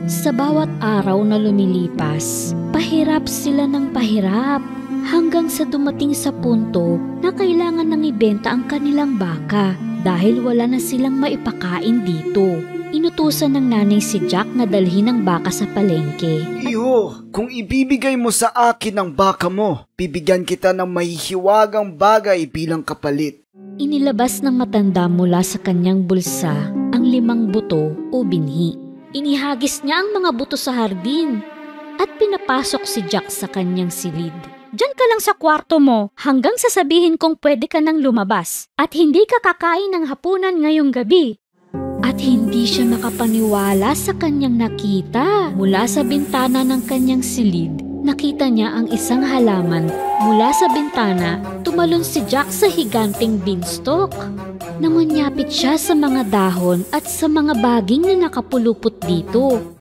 Sa bawat araw na lumilipas, pahirap sila ng pahirap hanggang sa dumating sa punto na kailangan nang ibenta ang kanilang baka dahil wala na silang maipakain dito. Inutusan ng nanay si Jack na dalhin ang baka sa palengke. Iho, kung ibibigay mo sa akin ang baka mo, bibigyan kita ng mahihiwagang bagay bilang kapalit. Inilabas ng matanda mula sa kanyang bulsa ang 5 buto o binhi. Inihagis niya ang mga buto sa hardin at pinapasok si Jack sa kanyang silid. Diyan ka lang sa kwarto mo hanggang sasabihin kong pwede ka nang lumabas at hindi ka kakain ng hapunan ngayong gabi. At hindi siya makapaniwala sa kanyang nakita. Mula sa bintana ng kanyang silid, nakita niya ang isang halaman. Mula sa bintana, tumalon si Jack sa higanting beanstalk. Namanyapit siya sa mga dahon at sa mga baging na nakapulupot dito.